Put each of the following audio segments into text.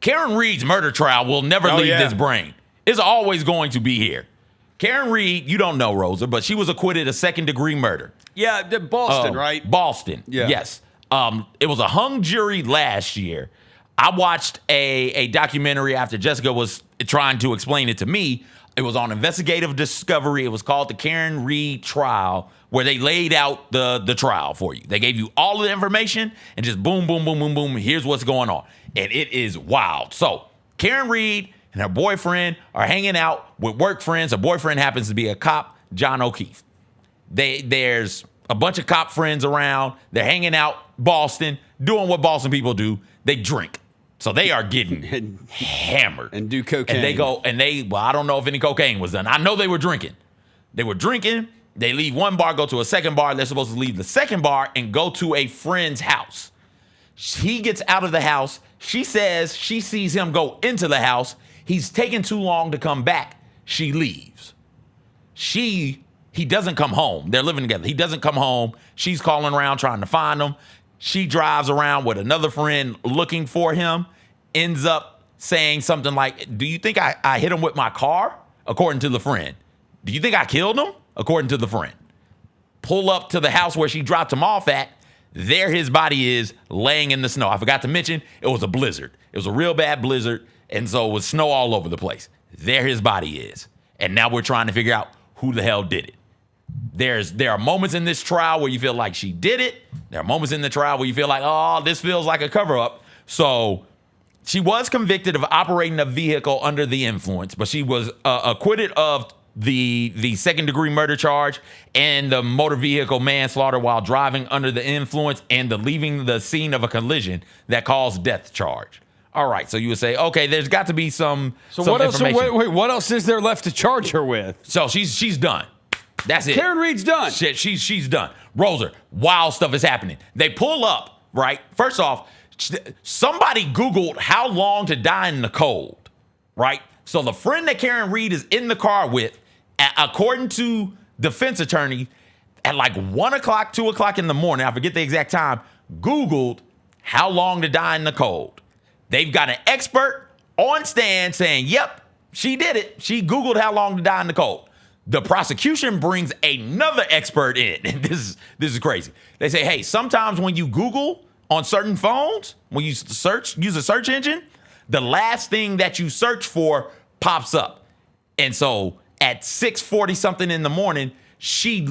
Karen Reed's murder trial will never leave this brain. It's always going to be here. Karen Reed, you don't know, Rosa, but she was acquitted of second-degree murder. Yeah, Boston, right? Boston, yes. It was a hung jury last year. I watched a documentary after Jessica was trying to explain it to me. It was on Investigative Discovery. It was called the Karen Reed Trial, where they laid out the trial for you. They gave you all of the information and just boom, boom, boom, boom, boom. Here's what's going on. And it is wild. So Karen Reed and her boyfriend are hanging out with work friends. Her boyfriend happens to be a cop, John O'Keefe. There's a bunch of cop friends around. They're hanging out Boston, doing what Boston people do. They drink. So they are getting hammered. And do cocaine. And well, I don't know if any cocaine was done. I know they were drinking. They were drinking. They leave one bar, go to a second bar. They're supposed to leave the second bar and go to a friend's house. He gets out of the house. She says she sees him go into the house. He's taking too long to come back. She leaves. He doesn't come home. They're living together. He doesn't come home. She's calling around trying to find him. She drives around with another friend looking for him, ends up saying something like, do you think I hit him with my car? According to the friend. Do you think I killed him? According to the friend. Pull up to the house where she dropped him off at. There his body is laying in the snow. I forgot to mention, it was a blizzard. It was a real bad blizzard, and so it was snow all over the place. There his body is. And now we're trying to figure out who the hell did it. There are moments in this trial where you feel like she did it. There are moments in the trial where you feel like, oh, this feels like a cover-up. So she was convicted of operating a vehicle under the influence, but she was acquitted of the second-degree murder charge and the motor vehicle manslaughter while driving under the influence and the leaving the scene of a collision that caused death charge. All right, so you would say, okay, there's got to be some what else? information. Wait, what else is there left to charge her with? So she's done. That's it. Karen Reed's done. Shit, she's done. Rosa, wild stuff is happening. They pull up, right? First off, somebody Googled how long to die in the cold, right? So the friend that Karen Reed is in the car with, according to defense attorney, at like 1 o'clock, 2 o'clock in the morning, I forget the exact time, Googled how long to die in the cold. They've got an expert on stand saying, yep, she did it. She Googled how long to die in the cold. The prosecution brings another expert in. And this is crazy. They say, hey, sometimes when you Google on certain phones, when you use a search engine, the last thing that you search for pops up. And so at 6:40 something in the morning, she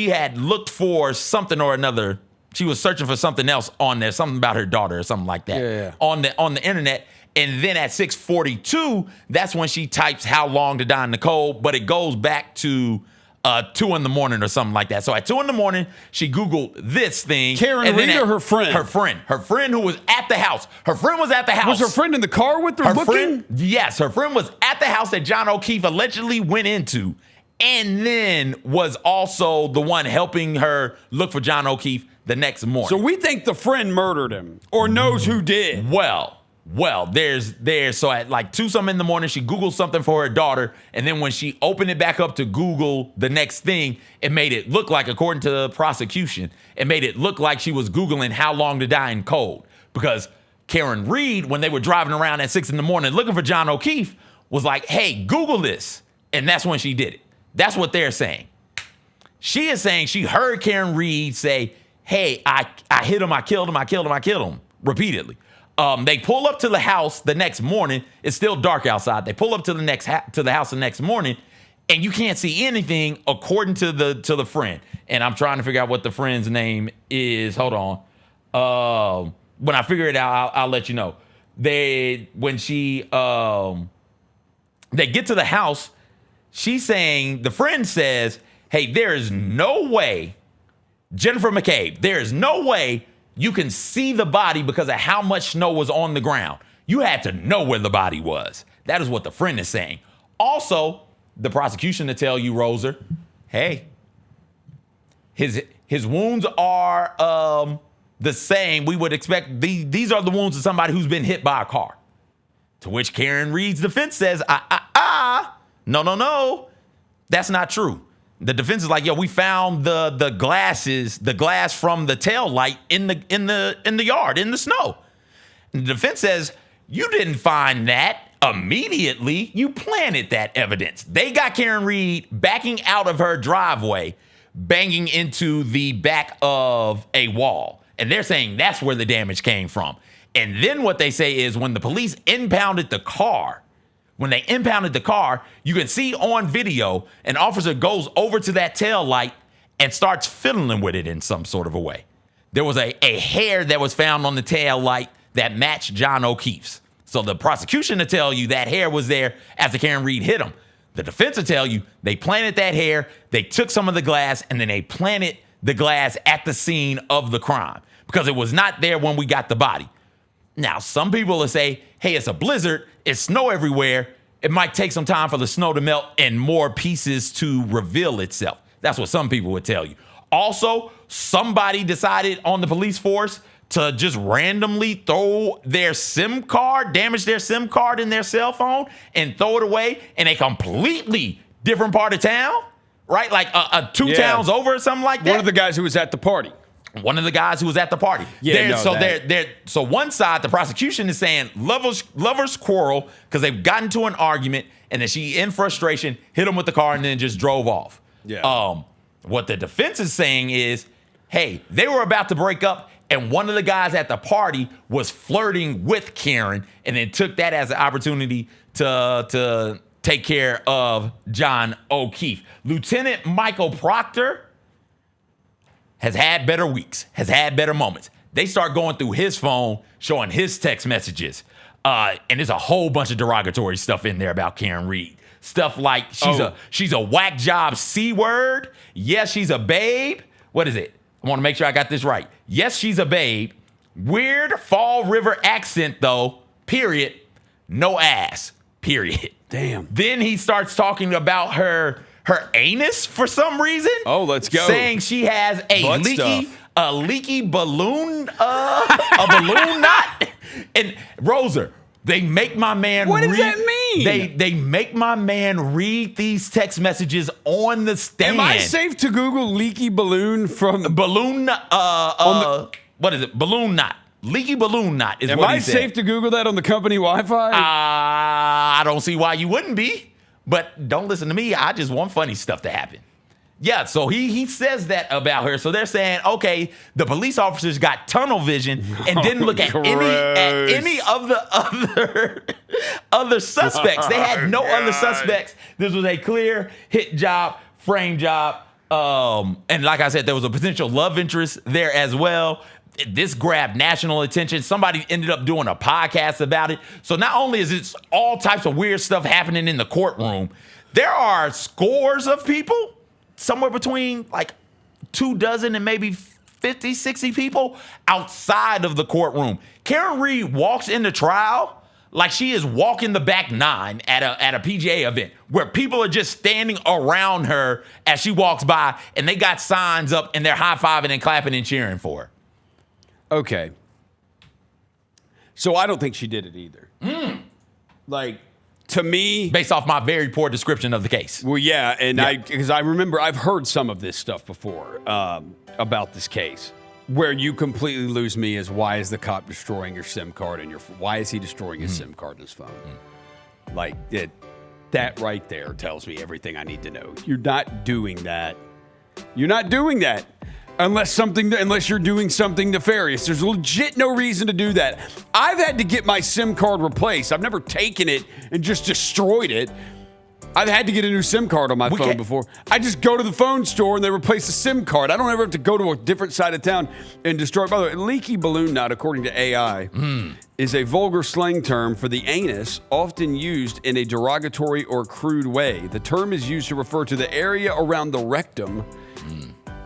had looked for something or another. She was searching for something else on there, something about her daughter or something like that on the internet. And then at 6:42, that's when she types how long to die in the cold, but it goes back to 2 in the morning or something like that. So at 2 in the morning, she Googled this thing. Karen Reed or her friend? Her friend who was at the house. Her friend was at the house. Was her friend in the car with her looking? Yes, her friend was at the house that John O'Keefe allegedly went into, and then was also the one helping her look for John O'Keefe the next morning. So we think the friend murdered him or knows who did. Well, there's so at like 2 something in the morning, she Googled something for her daughter. And then when she opened it back up to Google the next thing, it made it look like, according to the prosecution, it made it look like she was Googling how long to die in cold. Because Karen Reed, when they were driving around at 6 in the morning looking for John O'Keefe, was like, hey, Google this. And that's when she did it. That's what they're saying. She is saying she heard Karen Reed say, hey, I hit him, I killed him, repeatedly. They pull up to the house the next morning. It's still dark outside. They pull up to the house the next morning, and you can't see anything according to the friend. And I'm trying to figure out what the friend's name is. Hold on. When I figure it out, I'll let you know. They get to the house. The friend says, hey, there is no way, Jennifer McCabe, there is no way you can see the body because of how much snow was on the ground. You had to know where the body was. That is what the friend is saying. Also, the prosecution to tell you, Roser, hey, his wounds are the same. We would expect these are the wounds of somebody who's been hit by a car. To which Karen Reed's defense says, no, that's not true. The defense is like, yo, we found the glass from the tail light in the yard, in the snow. And the defense says, You didn't find that immediately. You planted that evidence. They got Karen Reed backing out of her driveway, banging into the back of a wall. And they're saying that's where the damage came from. And then what they say is when the police impounded the car, you can see on video an officer goes over to that tail light and starts fiddling with it in some sort of a way. There was a hair that was found on the tail light that matched John O'Keefe's. So the prosecution will tell you that hair was there after Karen Reed hit him. The defense will tell you they planted that hair, they took some of the glass, and then they planted the glass at the scene of the crime because it was not there when we got the body. Now, some people will say, hey, it's a blizzard, it's snow everywhere. It might take some time for the snow to melt and more pieces to reveal itself. That's what some people would tell you. Also, somebody decided on the police force to just randomly throw their SIM card, damage their SIM card in their cell phone and throw it away in a completely different part of town, right? Like two towns over or something like that. One of the guys who was at the party. One of the guys who was at the party. Yeah, So one side, the prosecution is saying lovers quarrel because they've gotten to an argument and then she, in frustration, hit him with the car and then just drove off. Yeah. What the defense is saying is, hey, they were about to break up and one of the guys at the party was flirting with Karen and then took that as an opportunity to take care of John O'Keefe. Lieutenant Michael Proctor has had better weeks, has had better moments. They start going through his phone, showing his text messages. And there's a whole bunch of derogatory stuff in there about Karen Reed. Stuff like she's a whack job C word. Yes, she's a babe. What is it? I want to make sure I got this right. Yes, she's a babe. Weird Fall River accent though, period. No ass, period. Damn. Then he starts talking about her anus for some reason. Oh, let's go. Saying she has a leaky balloon, a balloon knot. And Roser, they make my man What does that mean? They make my man read these text messages on the stand. Am I safe to Google leaky balloon from balloon what is it? Balloon knot. Leaky balloon knot is what he said. Am I safe to Google that on the company Wi-Fi? I don't see why you wouldn't be. But don't listen to me. I just want funny stuff to happen. Yeah, so he says that about her. So they're saying, okay, the police officers got tunnel vision and didn't look at any of the other suspects. They had no other suspects. This was a clear hit job, frame job. And like I said, there was a potential love interest there as well. This grabbed national attention. Somebody ended up doing a podcast about it. So not only is it all types of weird stuff happening in the courtroom, there are scores of people, somewhere between like 24 and maybe 50, 60 people outside of the courtroom. Karen Reed walks into trial like she is walking the back nine at a PGA event where people are just standing around her as she walks by and they got signs up and they're high-fiving and clapping and cheering for her. Okay. So I don't think she did it either. Like, to me... Based off my very poor description of the case. Well, yeah, and because I remember I've heard some of this stuff before about this case, where you completely lose me is why is the cop destroying your SIM card and why is he destroying his SIM card in his phone? Like, that right there tells me everything I need to know. You're not doing that. You're not doing that. Unless you're doing something nefarious. There's legit no reason to do that. I've had to get my SIM card replaced. I've never taken it and just destroyed it. I've had to get a new SIM card on my phone before. I just go to the phone store and they replace the SIM card. I don't ever have to go to a different side of town and destroy it. By the way, leaky balloon knot, according to AI, is a vulgar slang term for the anus, often used in a derogatory or crude way. The term is used to refer to the area around the rectum.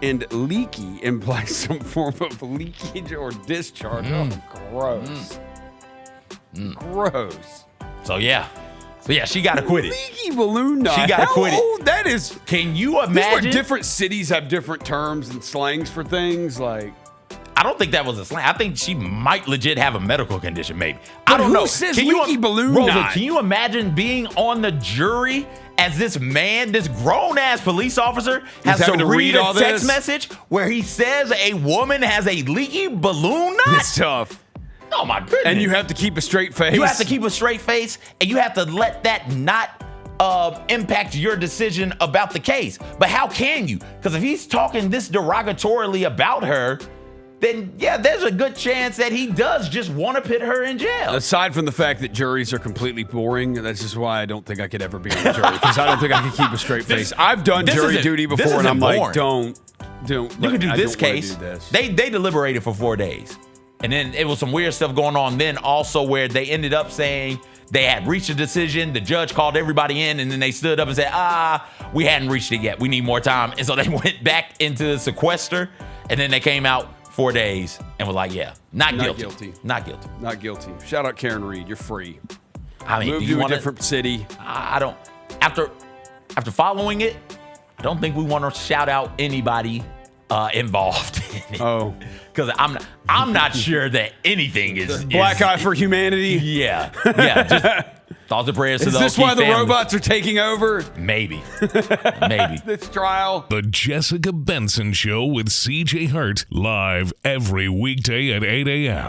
And leaky implies some form of leakage or discharge. Oh, gross. Gross. So yeah, she got acquitted. Leaky balloon knot. She got acquitted. Oh, that is. Can you imagine? This is where different cities have different terms and slangs for things. Like, I don't think that was a slang. I think she might legit have a medical condition. Maybe. I don't who know. Says leaky balloon knot? Can you imagine being on the jury? As this man, this grown-ass police officer has to read a text message where he says a woman has a leaky balloon knot? It's tough. Oh my goodness. And you have to keep a straight face. You have to keep a straight face, and you have to let that not impact your decision about the case. But how can you? Because if he's talking this derogatorily about her, then yeah, there's a good chance that he does just want to put her in jail. Aside from the fact that juries are completely boring, that's just why I don't think I could ever be on a jury, because I don't think I can keep a straight face. I've done jury duty before, and I'm like, don't. You can do this case. They deliberated for 4 days. And then it was some weird stuff going on then also where they ended up saying they had reached a decision. The judge called everybody in, and then they stood up and said, we hadn't reached it yet. We need more time. And so they went back into sequester, and then they came out 4 days and were like, yeah, not guilty. Not guilty. Shout out Karen Reed. You're free. I mean, move to a different city. I don't. After following it, I don't think we want to shout out anybody involved in it. Oh, because I'm not sure that anything is Black Eye for Humanity. Yeah. Just thoughts and prayers to Is the this O'Keefe why the family. robots are taking over? Maybe. This trial. The Jessica Benson Show with CJ Hurt, live every weekday at 8 a.m.